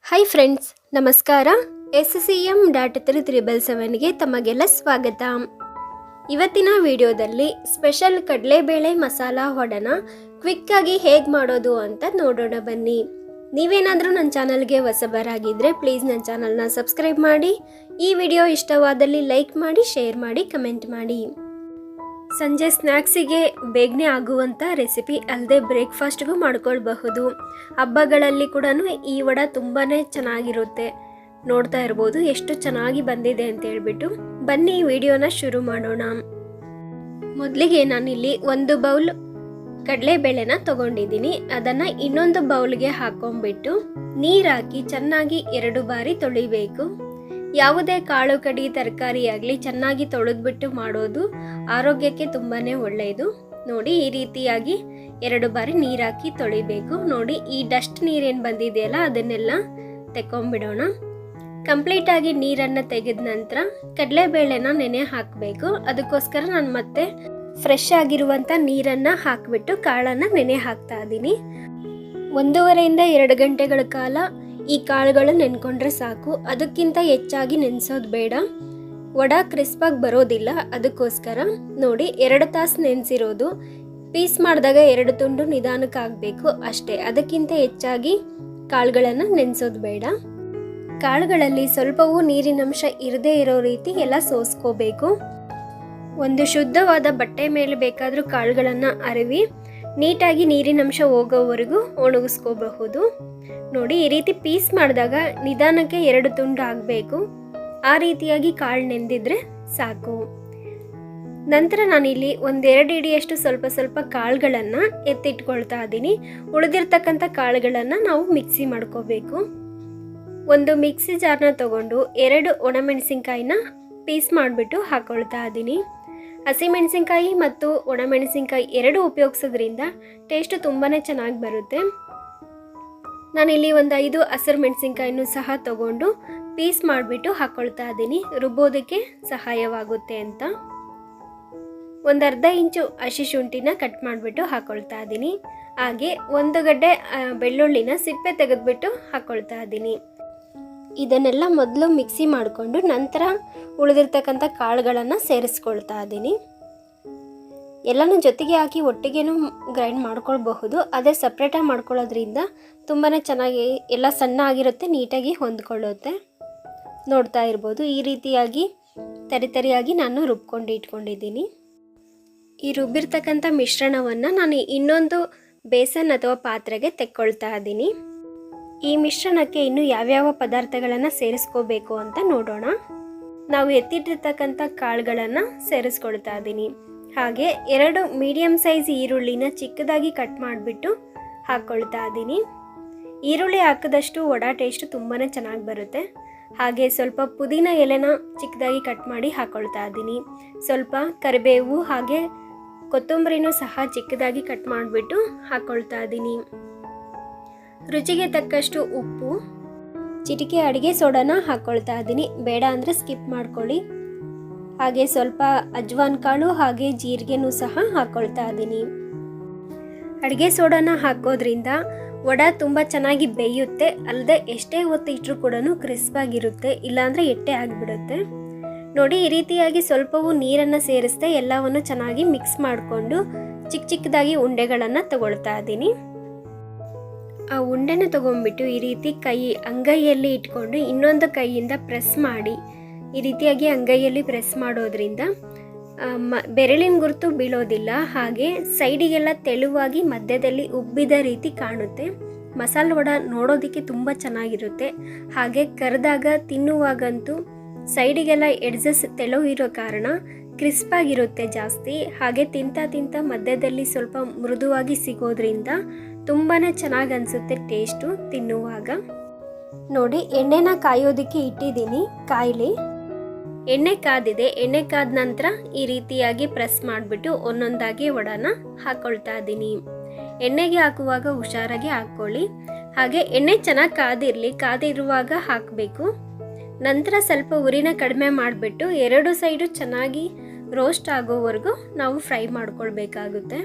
Hi friends, ನಮಸ್ಕಾರ. SCM data 377ಗೆ ತಮಗೆಲ್ಲ ಸ್ವಾಗತ. ಇವತ್ತಿನ ವಿಡಿಯೋದಲ್ಲಿ ಸ್ಪೆಷಲ್ ಕಡಲೆಬೇಳೆ ಮಸಾಲ ವಡನ ಕ್ವಿಕ್ಕಾಗಿ ಹೇಗೆ ಮಾಡೋದು ಅಂತ ನೋಡೋಣ ಬನ್ನಿ. ನೀವೇನಾದರೂ ನನ್ನ ಚಾನಲ್ಗೆ ಹೊಸಬರಾಗಿದ್ದರೆ ಪ್ಲೀಸ್ ನನ್ನ ಚಾನಲ್ನ ಸಬ್ಸ್ಕ್ರೈಬ್ ಮಾಡಿ. ಈ ವಿಡಿಯೋ ಇಷ್ಟವಾದಲ್ಲಿ ಲೈಕ್ ಮಾಡಿ, ಶೇರ್ ಮಾಡಿ, ಕಮೆಂಟ್ ಮಾಡಿ. ಸಂಜೆ ಸ್ನ್ಯಾಕ್ಸಿಗೆ ಬೇಗನೆ ಆಗುವಂಥ ರೆಸಿಪಿ ಅಲ್ಲದೆ ಬ್ರೇಕ್ಫಾಸ್ಟ್ಗೂ ಮಾಡ್ಕೊಳ್ಬಹುದು. ಹಬ್ಬಗಳಲ್ಲಿ ಕೂಡ ಈ ವಡ ತುಂಬಾ ಚೆನ್ನಾಗಿರುತ್ತೆ. ನೋಡ್ತಾ ಇರ್ಬೋದು ಎಷ್ಟು ಚೆನ್ನಾಗಿ ಬಂದಿದೆ ಅಂತ ಹೇಳ್ಬಿಟ್ಟು. ಬನ್ನಿ ವಿಡಿಯೋನ ಶುರು ಮಾಡೋಣ. ಮೊದಲಿಗೆ ನಾನಿಲ್ಲಿ 1 ಬೌಲ್ ಕಡಲೆಬೇಳೆನ ತಗೊಂಡಿದ್ದೀನಿ. ಅದನ್ನು ಇನ್ನೊಂದು ಬೌಲ್ಗೆ ಹಾಕೊಂಡ್ಬಿಟ್ಟು ನೀರು ಹಾಕಿ ಚೆನ್ನಾಗಿ 2 ಬಾರಿ ತೊಳಿಬೇಕು. ಯಾವುದೇ ಕಾಳು ಕಡಿ ತರಕಾರಿ ಆಗಲಿ ಚೆನ್ನಾಗಿ ತೊಳೆದ್ಬಿಟ್ಟು ಮಾಡೋದು ಆರೋಗ್ಯಕ್ಕೆ ತುಂಬಾ ಒಳ್ಳೆಯದು. ನೋಡಿ, ಈ ರೀತಿಯಾಗಿ 2 ಬಾರಿ ನೀರು ಹಾಕಿ ತೊಳಿಬೇಕು. ನೋಡಿ, ಈ ಡಸ್ಟ್ ನೀರೇನು ಬಂದಿದೆಯಲ್ಲ ಅದನ್ನೆಲ್ಲ ತೆಕ್ಕೊಂಬಿಡೋಣ. ಕಂಪ್ಲೀಟಾಗಿ ನೀರನ್ನು ತೆಗೆದ ನಂತರ ಕಡಲೆಬೇಳೆನ ನೆನೆ ಹಾಕಬೇಕು. ಅದಕ್ಕೋಸ್ಕರ ನಾನು ಮತ್ತೆ ಫ್ರೆಶ್ ಆಗಿರುವಂಥ ನೀರನ್ನು ಹಾಕಿಬಿಟ್ಟು ಕಾಳನ್ನು ನೆನೆ ಹಾಕ್ತಾ ಇದ್ದೀನಿ. 1.5 ಇಂದ 2 ಗಂಟೆಗಳ ಕಾಲ ಈ ಕಾಳುಗಳು ನೆನ್ಕೊಂಡ್ರೆ ಸಾಕು. ಅದಕ್ಕಿಂತ ಹೆಚ್ಚಾಗಿ ನೆನೆಸೋದು ಬೇಡ, ವಡ ಕ್ರಿಸ್ಪಾಗಿ ಬರೋದಿಲ್ಲ. ಅದಕ್ಕೋಸ್ಕರ ನೋಡಿ 2 ತಾಸು ನೆನೆಸಿರೋದು. ಪೀಸ್ ಮಾಡಿದಾಗ 2 ತುಂಡು ನಿಧಾನಕ್ಕೆ ಆಗಬೇಕು ಅಷ್ಟೇ. ಅದಕ್ಕಿಂತ ಹೆಚ್ಚಾಗಿ ಕಾಳುಗಳನ್ನು ನೆನೆಸೋದು ಬೇಡ. ಕಾಳುಗಳಲ್ಲಿ ಸ್ವಲ್ಪವೂ ನೀರಿನಂಶ ಇರದೇ ಇರೋ ರೀತಿ ಎಲ್ಲ ಸೋಸ್ಕೋಬೇಕು. ಒಂದು ಶುದ್ಧವಾದ ಬಟ್ಟೆ ಮೇಲೆ ಬೇಕಾದರೂ ಕಾಳುಗಳನ್ನು ಅರಿವಿ ನೀಟಾಗಿ ನೀರಿನಂಶ ಹೋಗೋವರೆಗೂ ಒಣಗಿಸ್ಕೋಬಹುದು. ನೋಡಿ, ಈ ರೀತಿ ಪೀಸ್ ಮಾಡಿದಾಗ ನಿಧಾನಕ್ಕೆ 2 ತುಂಡು ಆಗಬೇಕು. ಆ ರೀತಿಯಾಗಿ ಕಾಳು ನೆಂದಿದ್ರೆ ಸಾಕು. ನಂತರ ನಾನಿಲ್ಲಿ 1-2 ಹಿಡಿಯಷ್ಟು ಸ್ವಲ್ಪ ಕಾಳುಗಳನ್ನು ಎತ್ತಿಟ್ಕೊಳ್ತಾ ಇದ್ದೀನಿ. ಉಳಿದಿರ್ತಕ್ಕಂಥ ಕಾಳುಗಳನ್ನು ನಾವು ಮಿಕ್ಸಿ ಮಾಡ್ಕೋಬೇಕು. ಒಂದು ಮಿಕ್ಸಿ ಜಾರ್ನ ತಗೊಂಡು 2 ಒಣಮೆಣಸಿನ್ಕಾಯಿನ ಪೀಸ್ ಮಾಡಿಬಿಟ್ಟು ಹಾಕೊಳ್ತಾ ಇದ್ದೀನಿ. ಹಸಿಮೆಣಸಿನ್ಕಾಯಿ ಮತ್ತು ಒಣಮೆಣಸಿನ್ಕಾಯಿ 2 ಉಪಯೋಗಿಸೋದ್ರಿಂದ ಟೇಸ್ಟು ತುಂಬಾ ಚೆನ್ನಾಗಿ ಬರುತ್ತೆ. ನಾನಿಲ್ಲಿ 5 ಹಸಿರು ಮೆಣಸಿನ್ಕಾಯಿನೂ ಸಹ ತಗೊಂಡು ಪೀಸ್ ಮಾಡಿಬಿಟ್ಟು ಹಾಕ್ಕೊಳ್ತಾ ಇದ್ದೀನಿ, ರುಬ್ಬೋದಕ್ಕೆ ಸಹಾಯವಾಗುತ್ತೆ ಅಂತ. 1/2 ಇಂಚು ಹಸಿ ಶುಂಠಿನ ಕಟ್ ಮಾಡಿಬಿಟ್ಟು ಹಾಕ್ಕೊಳ್ತಾ ಇದ್ದೀನಿ. ಹಾಗೆ 1 ಗಡ್ಡೆ ಬೆಳ್ಳುಳ್ಳಿನ ಸಿಪ್ಪೆ ತೆಗೆದುಬಿಟ್ಟು ಹಾಕ್ಕೊಳ್ತಾ ಇದ್ದೀನಿ. ಇದನ್ನೆಲ್ಲ ಮೊದಲು ಮಿಕ್ಸಿ ಮಾಡಿಕೊಂಡು ನಂತರ ಉಳಿದಿರ್ತಕ್ಕಂಥ ಕಾಳುಗಳನ್ನು ಸೇರಿಸ್ಕೊಳ್ತಾ ಇದ್ದೀನಿ. ಎಲ್ಲನೂ ಜೊತೆಗೆ ಹಾಕಿ ಒಟ್ಟಿಗೆನೂ ಗ್ರೈಂಡ್ ಮಾಡ್ಕೊಳ್ಬಹುದು. ಅದೇ ಸಪ್ರೇಟಾಗಿ ಮಾಡ್ಕೊಳ್ಳೋದ್ರಿಂದ ತುಂಬಾ ಚೆನ್ನಾಗಿ ಎಲ್ಲ ಸಣ್ಣ ಆಗಿರುತ್ತೆ, ನೀಟಾಗಿ ಹೊಂದ್ಕೊಳ್ಳುತ್ತೆ. ನೋಡ್ತಾ ಇರ್ಬೋದು, ಈ ರೀತಿಯಾಗಿ ತರಿಯಾಗಿ ನಾನು ರುಬ್ಕೊಂಡು ಇಟ್ಕೊಂಡಿದ್ದೀನಿ. ಈ ರುಬ್ಬಿರ್ತಕ್ಕಂಥ ಮಿಶ್ರಣವನ್ನು ನಾನು ಇನ್ನೊಂದು ಬೇಸನ್ ಅಥವಾ ಪಾತ್ರೆಗೆ ತೆಕ್ಕೊಳ್ತಾ ಇದ್ದೀನಿ. ಈ ಮಿಶ್ರಣಕ್ಕೆ ಇನ್ನು ಯಾವ್ಯಾವ ಪದಾರ್ಥಗಳನ್ನು ಸೇರಿಸ್ಕೋಬೇಕು ಅಂತ ನೋಡೋಣ. ನಾವು ಎತ್ತಿಟ್ಟಿರ್ತಕ್ಕಂಥ ಕಾಳುಗಳನ್ನು ಸೇರಿಸ್ಕೊಳ್ತಾ ಇದ್ದೀನಿ. ಹಾಗೆ 2 ಮೀಡಿಯಮ್ ಸೈಜ್ ಈರುಳ್ಳಿನ ಚಿಕ್ಕದಾಗಿ ಕಟ್ ಮಾಡಿಬಿಟ್ಟು ಹಾಕ್ಕೊಳ್ತಾ ಇದ್ದೀನಿ. ಈರುಳ್ಳಿ ಹಾಕಿದಷ್ಟು ವಡ ಟೇಸ್ಟು ತುಂಬಾ ಚೆನ್ನಾಗಿ ಬರುತ್ತೆ. ಹಾಗೆ ಸ್ವಲ್ಪ ಪುದೀನ ಎಲೆನ ಚಿಕ್ಕದಾಗಿ ಕಟ್ ಮಾಡಿ ಹಾಕ್ಕೊಳ್ತಾ ಇದ್ದೀನಿ. ಸ್ವಲ್ಪ ಕರಿಬೇವು ಹಾಗೆ ಕೊತ್ತಂಬರಿನೂ ಸಹ ಚಿಕ್ಕದಾಗಿ ಕಟ್ ಮಾಡಿಬಿಟ್ಟು ಹಾಕ್ಕೊಳ್ತಾ ಇದ್ದೀನಿ. ರುಚಿಗೆ ತಕ್ಕಷ್ಟು ಉಪ್ಪು, ಚಿಟಿಕೆ ಅಡುಗೆ ಸೋಡಾನ ಹಾಕ್ಕೊಳ್ತಾ ಇದ್ದೀನಿ. ಬೇಡ ಅಂದರೆ ಸ್ಕಿಪ್ ಮಾಡ್ಕೊಳ್ಳಿ. ಹಾಗೆ ಸ್ವಲ್ಪ ಅಜ್ವಾನ್ ಕಾಳು ಹಾಗೆ ಜೀರಿಗೆನೂ ಸಹ ಹಾಕ್ಕೊಳ್ತಾ ಇದ್ದೀನಿ. ಅಡುಗೆ ಸೋಡಾನ ಹಾಕೋದ್ರಿಂದ ವಡ ತುಂಬ ಚೆನ್ನಾಗಿ ಬೇಯುತ್ತೆ. ಅಲ್ಲದೆ ಎಷ್ಟೇ ಹೊತ್ತು ಇಟ್ಟರೂ ಕೂಡ ಕ್ರಿಸ್ಪಾಗಿರುತ್ತೆ, ಇಲ್ಲಾಂದರೆ ಎಟ್ಟೆ ಆಗಿಬಿಡುತ್ತೆ. ನೋಡಿ, ಈ ರೀತಿಯಾಗಿ ಸ್ವಲ್ಪವೂ ನೀರನ್ನು ಸೇರಿಸ್ದೆ ಎಲ್ಲವನ್ನು ಚೆನ್ನಾಗಿ ಮಿಕ್ಸ್ ಮಾಡಿಕೊಂಡು ಚಿಕ್ಕದಾಗಿ ಉಂಡೆಗಳನ್ನು ತಗೊಳ್ತಾ ಇದ್ದೀನಿ. ಆ ಉಂಡೆನ ತೊಗೊಂಡ್ಬಿಟ್ಟು ಈ ರೀತಿ ಅಂಗೈಯಲ್ಲಿ ಇಟ್ಕೊಂಡು ಇನ್ನೊಂದು ಕೈಯಿಂದ ಪ್ರೆಸ್ ಮಾಡಿ ಈ ರೀತಿಯಾಗಿ ಅಂಗೈಯಲ್ಲಿ ಪ್ರೆಸ್ ಮಾಡೋದ್ರಿಂದ ಬೆರಳಿನ ಗುರುತು ಬೀಳೋದಿಲ್ಲ. ಹಾಗೆ ಸೈಡಿಗೆಲ್ಲ ತೆಳುವಾಗಿ ಮಧ್ಯದಲ್ಲಿ ಉಬ್ಬಿದ ರೀತಿ ಕಾಣುತ್ತೆ. ಮಸಾಲೆ ವಡ ನೋಡೋದಕ್ಕೆ ತುಂಬ ಚೆನ್ನಾಗಿರುತ್ತೆ. ಹಾಗೆ ಕರೆದಾಗ ತಿನ್ನುವಾಗಂತೂ ಸೈಡಿಗೆಲ್ಲ ಎಡ್ಜಸ್ ತೆಳು ಇರೋ ಕಾರಣ ಕ್ರಿಸ್ಪಾಗಿರುತ್ತೆ ಜಾಸ್ತಿ. ಹಾಗೆ ತಿಂತ ಮಧ್ಯದಲ್ಲಿ ಸ್ವಲ್ಪ ಮೃದುವಾಗಿ ಸಿಗೋದ್ರಿಂದ ತುಂಬಾ ಚೆನ್ನಾಗಿ ಅನಿಸುತ್ತೆ ಟೇಸ್ಟು ತಿನ್ನುವಾಗ. ನೋಡಿ, ಎಣ್ಣೆನ ಕಾಯೋದಕ್ಕೆ ಇಟ್ಟಿದ್ದೀನಿ. ಕಾಯಿಲಿ ಎಣ್ಣೆ ಕಾದಿದೆ. ಎಣ್ಣೆ ಕಾದ ನಂತರ ಈ ರೀತಿಯಾಗಿ ಪ್ರೆಸ್ ಮಾಡಿಬಿಟ್ಟು ಒಂದೊಂದಾಗಿ ವಡನ ಹಾಕ್ಕೊಳ್ತಾ ಇದ್ದೀನಿ. ಎಣ್ಣೆಗೆ ಹಾಕುವಾಗ ಹುಷಾರಾಗಿ ಹಾಕ್ಕೊಳ್ಳಿ. ಹಾಗೆ ಎಣ್ಣೆ ಚೆನ್ನಾಗಿ ಕಾದಿರುವಾಗ ಹಾಕಬೇಕು. ನಂತರ ಸ್ವಲ್ಪ ಉರಿನ ಕಡಿಮೆ ಮಾಡಿಬಿಟ್ಟು 2 ಸೈಡು ಚೆನ್ನಾಗಿ ರೋಸ್ಟ್ ಆಗೋವರೆಗೂ ನಾವು ಫ್ರೈ ಮಾಡ್ಕೊಳ್ಬೇಕಾಗುತ್ತೆ.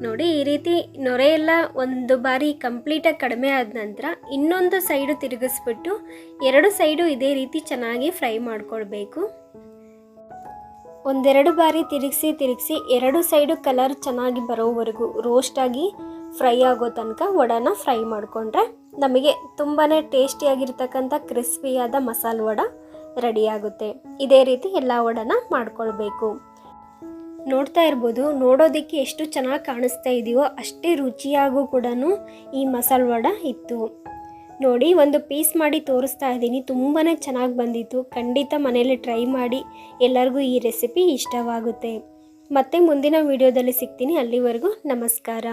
ನೋಡಿ ಈ ರೀತಿ ನೊರೆ ಎಲ್ಲ ಒಂದು ಬಾರಿ ಕಂಪ್ಲೀಟಾಗಿ ಕಡಿಮೆ ಆದ ನಂತರ ಇನ್ನೊಂದು ಸೈಡು ತಿರುಗಿಸ್ಬಿಟ್ಟು 2 ಸೈಡು ಇದೇ ರೀತಿ ಚೆನ್ನಾಗಿ ಫ್ರೈ ಮಾಡ್ಕೊಳ್ಬೇಕು. ಒಂದೆರಡು ಬಾರಿ ತಿರುಗಿಸಿ 2 ಸೈಡು ಕಲರ್ ಚೆನ್ನಾಗಿ ಬರೋವರೆಗೂ ರೋಸ್ಟಾಗಿ ಫ್ರೈ ಆಗೋ ತನಕ ವಡಾನ ಫ್ರೈ ಮಾಡಿಕೊಂಡ್ರೆ ನಮಗೆ ತುಂಬಾ ಟೇಸ್ಟಿಯಾಗಿರ್ತಕ್ಕಂಥ ಕ್ರಿಸ್ಪಿಯಾದ ಮಸಾಲೆ ವಡ ರೆಡಿ ಆಗುತ್ತೆ. ಇದೇ ರೀತಿ ಎಲ್ಲ ವಡಾನ ಮಾಡ್ಕೊಳ್ಬೇಕು. ನೋಡ್ತಾ ಇರ್ಬೋದು, ನೋಡೋದಕ್ಕೆ ಎಷ್ಟು ಚೆನ್ನಾಗಿ ಕಾಣಿಸ್ತಾ ಇದೆಯೋ ಅಷ್ಟೇ ರುಚಿಯಾಗೂ ಕೂಡ ಈ ಮಸಾಲೆ ವಡ ಇತ್ತು. ನೋಡಿ ಒಂದು ಪೀಸ್ ಮಾಡಿ ತೋರಿಸ್ತಾ ಇದ್ದೀನಿ, ತುಂಬಾ ಚೆನ್ನಾಗಿ ಬಂದಿತ್ತು. ಖಂಡಿತ ಮನೇಲಿ ಟ್ರೈ ಮಾಡಿ, ಎಲ್ಲರಿಗೂ ಈ ರೆಸಿಪಿ ಇಷ್ಟವಾಗುತ್ತೆ. ಮತ್ತೆ ಮುಂದಿನ ವಿಡಿಯೋದಲ್ಲಿ ಸಿಗ್ತೀನಿ. ಅಲ್ಲಿವರೆಗೂ ನಮಸ್ಕಾರ.